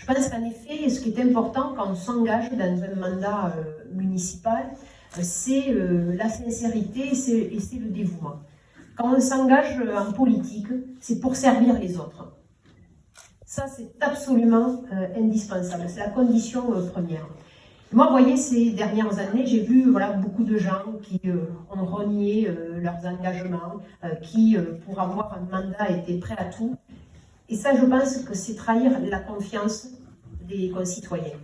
Je pense qu'en effet, ce qui est important quand on s'engage dans un mandat municipal, c'est la sincérité et c'est le dévouement. Quand on s'engage en politique, c'est pour servir les autres. Ça, c'est absolument indispensable, c'est la condition première. Moi, vous voyez, ces dernières années, j'ai vu beaucoup de gens qui ont renié leurs engagements, qui, pour avoir un mandat, étaient prêts à tout. Et ça, je pense que c'est trahir la confiance des concitoyens.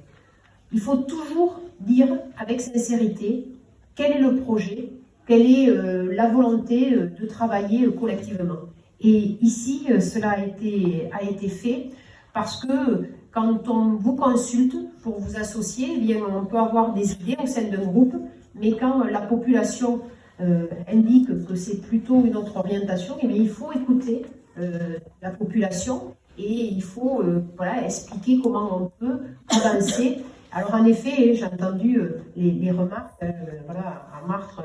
Il faut toujours dire avec sincérité quel est le projet, quelle est la volonté de travailler collectivement. Et ici, cela a été fait parce que quand on vous consulte pour vous associer, eh bien, on peut avoir des idées au sein d'un groupe, mais quand la population indique que c'est plutôt une autre orientation, eh bien, il faut écouter la population et il faut expliquer comment on peut avancer. Alors en effet, j'ai entendu les remarques à Martre,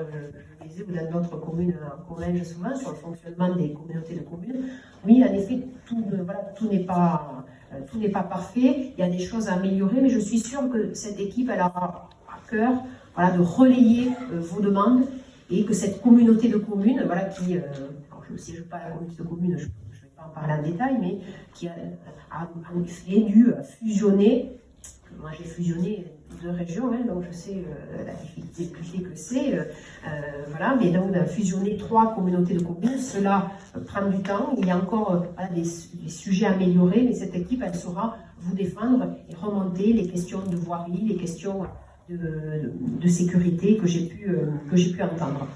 je disais, ou dans d'autres communes en Comminges souvent, sur le fonctionnement des communautés de communes. Oui, en effet, tout n'est pas parfait, il y a des choses à améliorer, mais je suis sûre que cette équipe, elle aura à cœur de relayer vos demandes et que cette communauté de communes, qui, alors je ne siège pas à la communauté de communes, je ne vais pas en parler en détail, mais qui a en effet dû fusionner. Moi, j'ai fusionné 2 régions, donc je sais la difficulté que c'est. Mais donc, on a fusionné 3 communautés de communes. Cela prend du temps. Il y a encore des sujets à améliorer, mais cette équipe, elle saura vous défendre et remonter les questions de voirie, les questions de sécurité que j'ai pu entendre.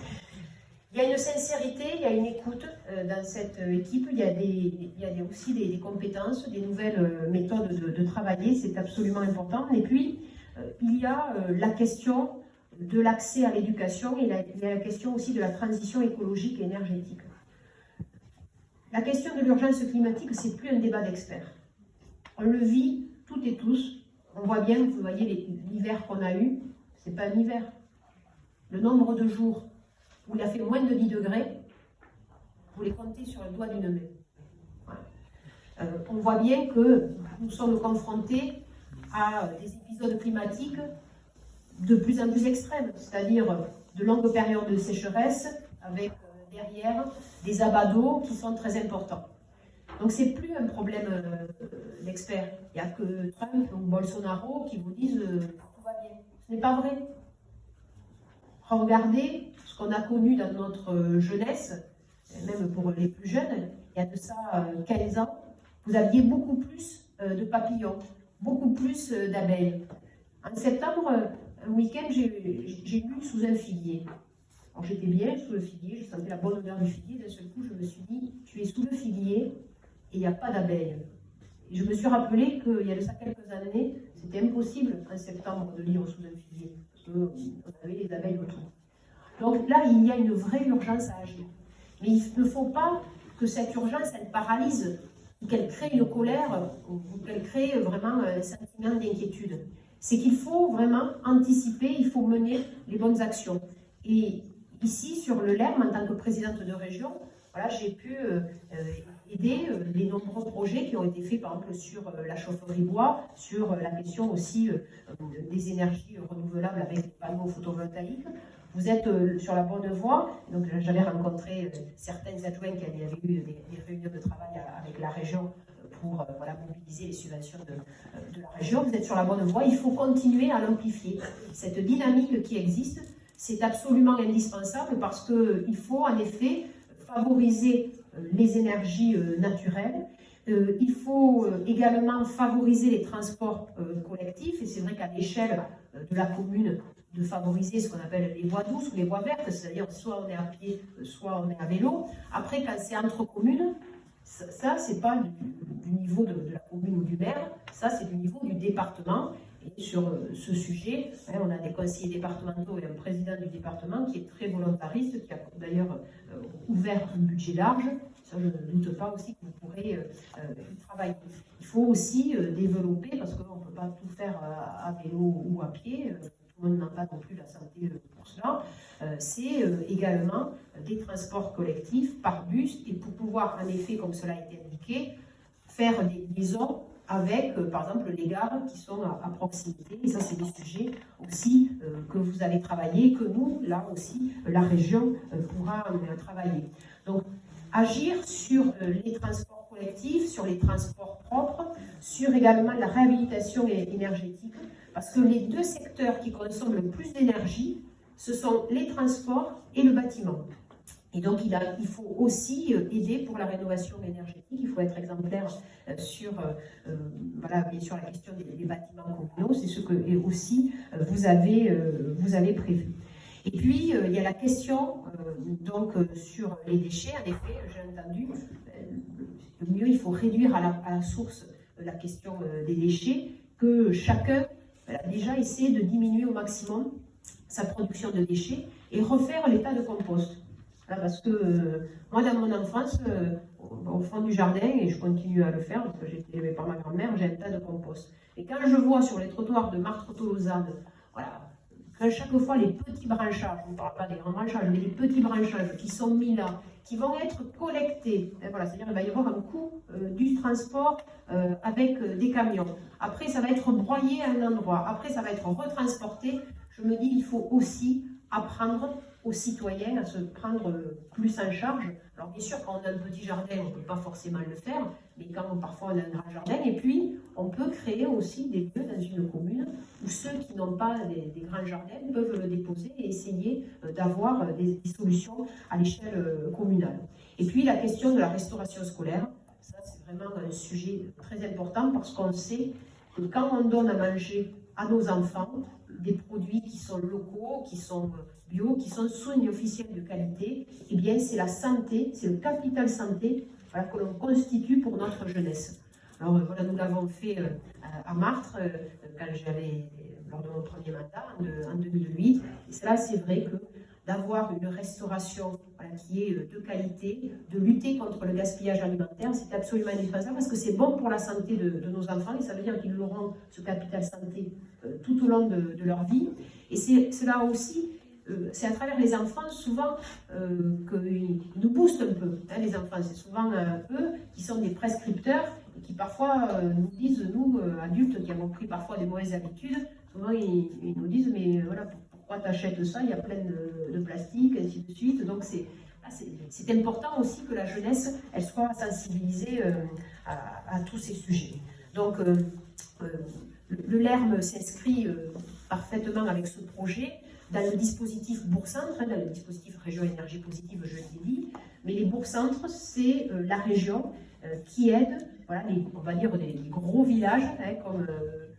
Il y a une sincérité, il y a une écoute dans cette équipe, il y a aussi des compétences, des nouvelles méthodes de travailler, c'est absolument important. Et puis, il y a la question de l'accès à l'éducation et il y a la question aussi de la transition écologique et énergétique. La question de l'urgence climatique, c'est plus un débat d'experts. On le vit toutes et tous. On voit bien, vous voyez l'hiver qu'on a eu, c'est pas un hiver. Le nombre de jours où il a fait moins de 10 degrés, vous les comptez sur le doigt d'une main. Voilà. On voit bien que nous sommes confrontés à des épisodes climatiques de plus en plus extrêmes, c'est-à-dire de longues périodes de sécheresse avec derrière des abats d'eau qui sont très importants. Donc c'est plus un problème d'experts. Il n'y a que Trump ou Bolsonaro qui vous disent tout va bien. Ce n'est pas vrai. Regardez ce qu'on a connu dans notre jeunesse, même pour les plus jeunes, il y a de ça 15 ans, vous aviez beaucoup plus de papillons, beaucoup plus d'abeilles. En septembre, un week-end, j'ai bu sous un figuier. Alors j'étais bien sous le figuier, je sentais la bonne odeur du figuier, d'un seul coup je me suis dit, tu es sous le figuier et il n'y a pas d'abeilles. Et je me suis rappelé qu'il y a de ça quelques années, c'était impossible en septembre de vivre sous un figuier, parce qu'on avait les abeilles autour. Donc là, il y a une vraie urgence à agir. Mais il ne faut pas que cette urgence, elle paralyse, ou qu'elle crée une colère, ou qu'elle crée vraiment un sentiment d'inquiétude. C'est qu'il faut vraiment anticiper, il faut mener les bonnes actions. Et ici, sur le LERM, en tant que présidente de région, j'ai pu aider les nombreux projets qui ont été faits, par exemple, sur la chaufferie bois, sur la question aussi des énergies renouvelables avec les panneaux photovoltaïques. Vous êtes sur la bonne voie. Donc, j'avais rencontré certains adjoints qui avaient eu des réunions de travail avec la région pour mobiliser les subventions de la région. Vous êtes sur la bonne voie. Il faut continuer à l'amplifier. Cette dynamique qui existe, c'est absolument indispensable parce qu'il faut en effet favoriser les énergies naturelles. Il faut également favoriser les transports collectifs. Et c'est vrai qu'à l'échelle de la commune, de favoriser ce qu'on appelle les voies douces ou les voies vertes, c'est-à-dire soit on est à pied, soit on est à vélo. Après, quand c'est entre communes, ça c'est pas du niveau de la commune ou du maire, ça c'est du niveau du département. Et sur ce sujet, on a des conseillers départementaux et un président du département qui est très volontariste, qui a d'ailleurs ouvert un budget large. Ça, je ne doute pas aussi que vous pourrez y travailler. Il faut aussi développer, parce qu'on ne peut pas tout faire à vélo ou à pied, tout le monde n'a pas non plus la santé pour cela, c'est également des transports collectifs par bus, et pour pouvoir, en effet, comme cela a été indiqué, faire des liaisons avec, par exemple, les gares qui sont à proximité. Et ça, c'est des sujets aussi que vous allez travailler, que nous, là aussi, la région pourra travailler. Donc, agir sur les transports collectifs, sur les transports propres, sur également la réhabilitation énergétique, parce que les deux secteurs qui consomment le plus d'énergie, ce sont les transports et le bâtiment. Et donc, il faut aussi aider pour la rénovation énergétique. Il faut être exemplaire sur, voilà, bien sûr, la question des bâtiments communaux. C'est ce que aussi vous avez prévu. Et puis, il y a la question donc, sur les déchets. En effet, j'ai entendu, le mieux, il faut réduire à la source la question des déchets, que chacun déjà essaie de diminuer au maximum sa production de déchets et refaire l'état de compost. Parce que moi, dans mon enfance, au fond du jardin, et je continue à le faire, parce que j'étais élevée par ma grand-mère, j'ai un tas de compost. Et quand je vois sur les trottoirs de Martre-Tolosane, voilà, quand chaque fois les petits branchages, on ne parle pas des grands branchages, mais les petits branchages qui sont mis là, qui vont être collectés, voilà, c'est-à-dire qu'il va y avoir un coût du transport avec des camions. Après, ça va être broyé à un endroit. Après, ça va être retransporté. Je me dis, il faut aussi apprendre aux citoyens à se prendre plus en charge. Alors bien sûr, quand on a un petit jardin, on ne peut pas forcément le faire, mais quand parfois on a un grand jardin, et puis on peut créer aussi des lieux dans une commune où ceux qui n'ont pas des grands jardins peuvent le déposer et essayer d'avoir des solutions à l'échelle communale. Et puis la question de la restauration scolaire, ça c'est vraiment un sujet très important parce qu'on sait que quand on donne à manger à nos enfants des produits qui sont locaux, qui sont bio, qui sont sous une officielle de qualité, eh bien c'est la santé, c'est le capital santé voilà, que l'on constitue pour notre jeunesse. Alors voilà, nous l'avons fait à Martre, quand j'avais, lors de mon premier mandat, en 2008, et cela c'est vrai que d'avoir une restauration voilà, qui est de qualité, de lutter contre le gaspillage alimentaire, c'est absolument indispensable parce que c'est bon pour la santé de nos enfants et ça veut dire qu'ils auront ce capital santé tout au long de leur vie. Et c'est là aussi, c'est à travers les enfants souvent qu'ils nous boostent un peu. Hein, les enfants, c'est souvent eux qui sont des prescripteurs et qui parfois nous disent, nous adultes qui avons pris parfois des mauvaises habitudes, souvent ils nous disent mais voilà, pourquoi tu achètes ça, il y a plein de plastique, ainsi de suite. Donc c'est important aussi que la jeunesse elle soit sensibilisée à tous ces sujets. Donc le LERM s'inscrit parfaitement avec ce projet dans le dispositif Bourg-Centre, dans le dispositif Région Énergie Positive, je l'ai dit, mais les Bourg-Centres, c'est la région qui aide, voilà, on va dire des gros villages hein,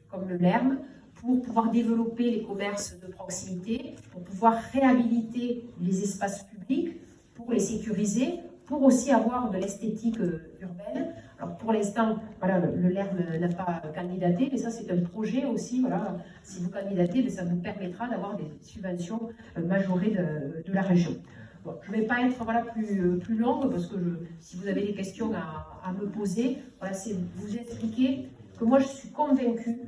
comme le LERM, pour pouvoir développer les commerces de proximité, pour pouvoir réhabiliter les espaces publics, pour les sécuriser, pour aussi avoir de l'esthétique urbaine. Alors pour l'instant, voilà, le LERM n'a pas candidaté, mais ça c'est un projet aussi. Voilà, si vous candidatez, ça vous permettra d'avoir des subventions majorées de la région. Bon, je ne vais pas être voilà, plus longue parce que si vous avez des questions à me poser, voilà, c'est vous expliquer que moi je suis convaincue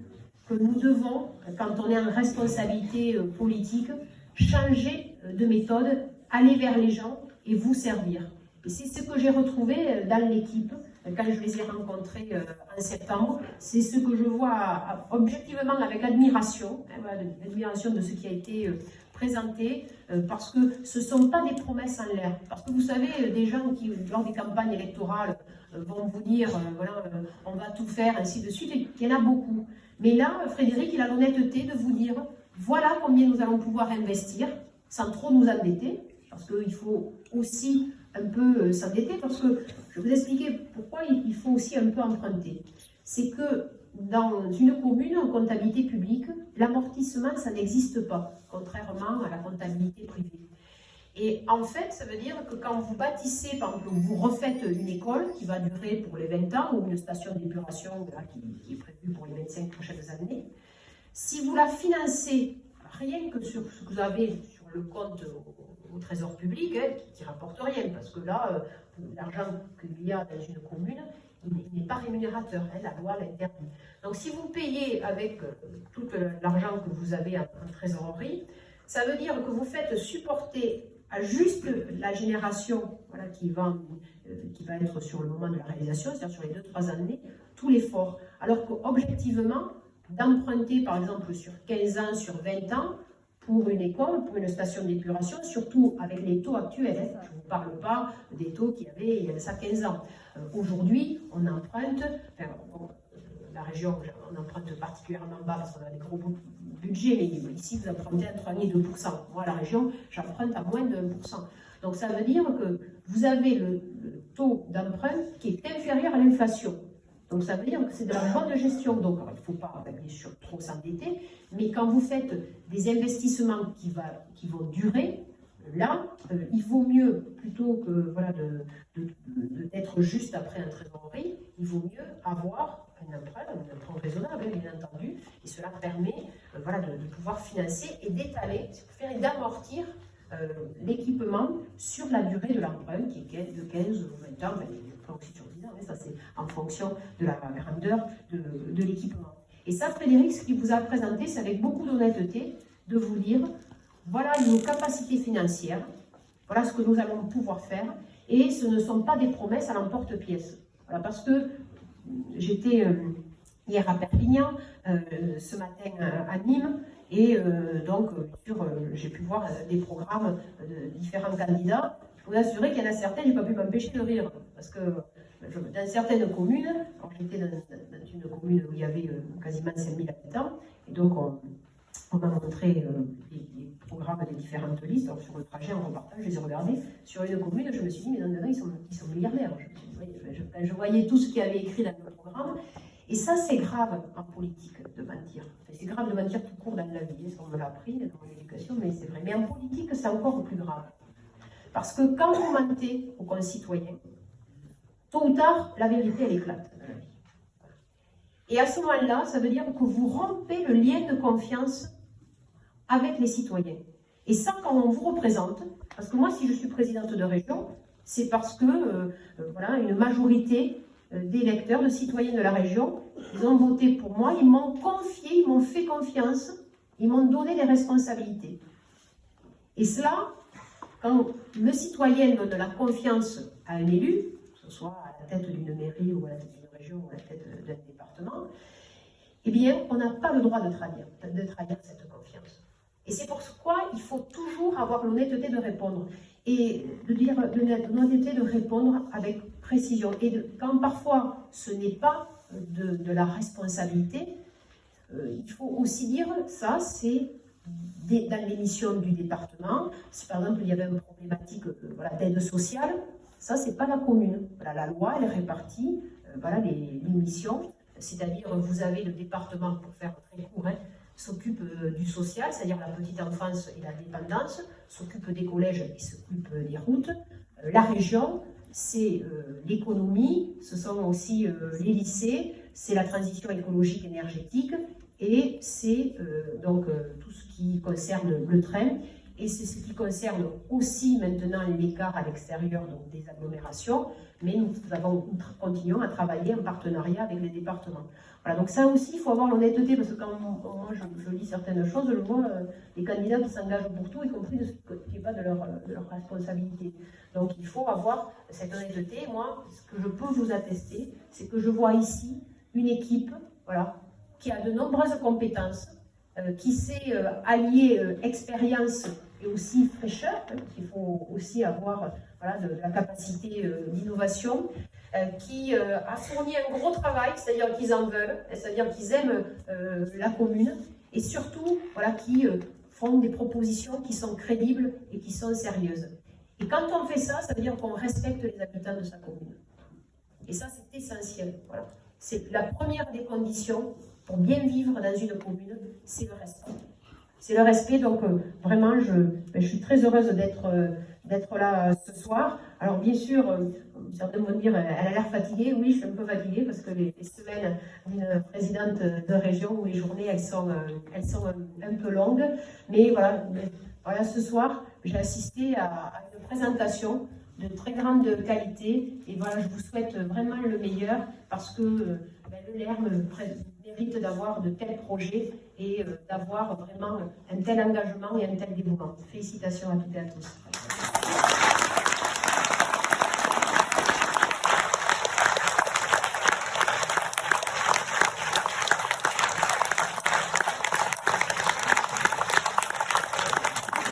que nous devons, quand on est en responsabilité politique, changer de méthode, aller vers les gens et vous servir. Et c'est ce que j'ai retrouvé dans l'équipe quand je les ai rencontrés en septembre. C'est ce que je vois objectivement avec admiration, hein, l'admiration de ce qui a été présenté, parce que ce ne sont pas des promesses en l'air. Parce que vous savez, des gens qui, lors des campagnes électorales, vont vous dire, voilà, on va tout faire, ainsi de suite, et il y en a beaucoup. Mais là, Frédéric, il a l'honnêteté de vous dire, voilà combien nous allons pouvoir investir, sans trop nous endetter, parce qu'il faut aussi un peu s'endetter, parce que je vais vous expliquer pourquoi il faut aussi un peu emprunter. C'est que dans une commune, en comptabilité publique, l'amortissement, ça n'existe pas, contrairement à la comptabilité privée. Et en fait, ça veut dire que quand vous bâtissez, par exemple, vous refaites une école qui va durer pour les 20 ans, ou une station d'épuration qui est prévue pour les 25 prochaines années, si vous la financez rien que sur ce que vous avez sur le compte au trésor public, hein, qui ne rapporte rien, parce que là, l'argent qu'il y a dans une commune, il n'est pas rémunérateur, hein, la loi l'interdit. Donc si vous payez avec tout l'argent que vous avez en trésorerie, ça veut dire que vous faites supporter à juste la génération voilà, qui va qui va être sur le moment de la réalisation, c'est-à-dire sur les 2-3 années, tout l'effort. Alors qu'objectivement, d'emprunter par exemple sur 15 ans, sur 20 ans, pour une école, pour une station d'épuration, surtout avec les taux actuels. Je ne vous parle pas des taux qu'il y avait il y a ça 15 ans. Aujourd'hui, on emprunte, la région, on emprunte particulièrement bas parce qu'on a des gros budgets, mais ici, vous empruntez entre 1 et 2%. Moi, la région, j'emprunte à moins de 1%. Donc, ça veut dire que vous avez le taux d'emprunt qui est inférieur à l'inflation. Donc, ça veut dire que c'est de la bonne gestion. Donc, il ne faut pas, bien sûr, trop s'endetter, mais quand vous faites des investissements qui vont durer, là, il vaut mieux, plutôt que voilà, d'être juste après un trésorerie, il vaut mieux avoir un emprunt raisonnable, bien entendu, et cela permet voilà, de pouvoir financer et d'étaler, et d'amortir l'équipement sur la durée de l'emprunt, qui est de 15 ou 20 ans, enfin, aussi sur 10 ans, mais ça c'est en fonction de la grandeur de l'équipement. Et ça, Frédéric, ce qu'il vous a présenté, c'est avec beaucoup d'honnêteté de vous dire, voilà nos capacités financières, voilà ce que nous allons pouvoir faire, et ce ne sont pas des promesses à l'emporte-pièce. Voilà, parce que j'étais hier à Perpignan, ce matin à Nîmes, et donc j'ai pu voir des programmes de différents candidats. Je peux vous assurer qu'il y en a certains, je n'ai pas pu m'empêcher de rire, parce que dans certaines communes, j'étais dans une commune où il y avait quasiment 5000 habitants, et donc on m'a montré les programmes des différentes listes. Alors, sur le trajet, en repartage, je les ai regardés. Sur une commune, je me suis dit, mais non, ils sont milliardaires. Je voyais tout ce qu'il y avait écrit dans le programme. Et ça, c'est grave en politique de mentir. Enfin, c'est grave de mentir tout court dans la vie. On me l'a appris dans mon éducation, mais c'est vrai. Mais en politique, c'est encore plus grave. Parce que quand vous mentez aux concitoyens, tôt ou tard, la vérité, elle éclate dans la vie. Et à ce moment-là, ça veut dire que vous rompez le lien de confiance avec les citoyens. Et ça, quand on vous représente, parce que moi, si je suis présidente de région, c'est parce que voilà, une majorité d'électeurs, de citoyens de la région, ils ont voté pour moi, ils m'ont confié, ils m'ont fait confiance, ils m'ont donné des responsabilités. Et cela, quand le citoyen donne la confiance à un élu, que ce soit à la tête d'une mairie ou à la tête d'une région ou à la tête d'un département, eh bien, on n'a pas le droit de trahir cette confiance. Et c'est pourquoi il faut toujours avoir l'honnêteté de répondre. Et de dire l'honnêteté de répondre avec précision. Et quand parfois ce n'est pas de la responsabilité, il faut aussi dire ça, c'est dans l'émission du département. Si par exemple il y avait une problématique voilà, d'aide sociale, ça c'est pas la commune. Voilà, la loi elle répartit voilà, les missions. C'est-à-dire, vous avez le département, pour faire très court, s'occupe du social, c'est-à-dire la petite enfance et la dépendance, s'occupe des collèges et s'occupe des routes. La région, c'est l'économie, ce sont aussi les lycées, c'est la transition écologique énergétique et c'est donc tout ce qui concerne le train. Et c'est ce qui concerne aussi maintenant l'écart à l'extérieur des agglomérations, mais nous continuons à travailler en partenariat avec les départements. Voilà, donc ça aussi, il faut avoir l'honnêteté, parce que quand moi je lis certaines choses, je vois les candidats qui s'engagent pour tout, y compris de ce qui n'est pas de leur responsabilité. Donc il faut avoir cette honnêteté. Moi, ce que je peux vous attester, c'est que je vois ici une équipe voilà, qui a de nombreuses compétences, qui sait allier expérience et aussi fraîcheur, parce qu'il faut aussi avoir voilà, de la capacité d'innovation, qui a fourni un gros travail, c'est-à-dire qu'ils en veulent, c'est-à-dire qu'ils aiment la commune, et surtout voilà, qui font des propositions qui sont crédibles et qui sont sérieuses. Et quand on fait ça, ça veut dire qu'on respecte les habitants de sa commune. Et ça, c'est essentiel. Voilà. C'est la première des conditions pour bien vivre dans une commune, c'est le respect. C'est le respect, donc vraiment, je suis très heureuse d'être là ce soir. Alors bien sûr, certains vont dire, elle a l'air fatiguée. Oui, je suis un peu fatiguée parce que les semaines d'une présidente de région ou les journées, elles sont un peu longues. Mais voilà, ce soir, j'ai assisté à une présentation de très grande qualité. Et voilà, je vous souhaite vraiment le meilleur parce que le LERM mérite d'avoir de tels projets et d'avoir vraiment un tel engagement et un tel dévouement. Félicitations à toutes et à tous.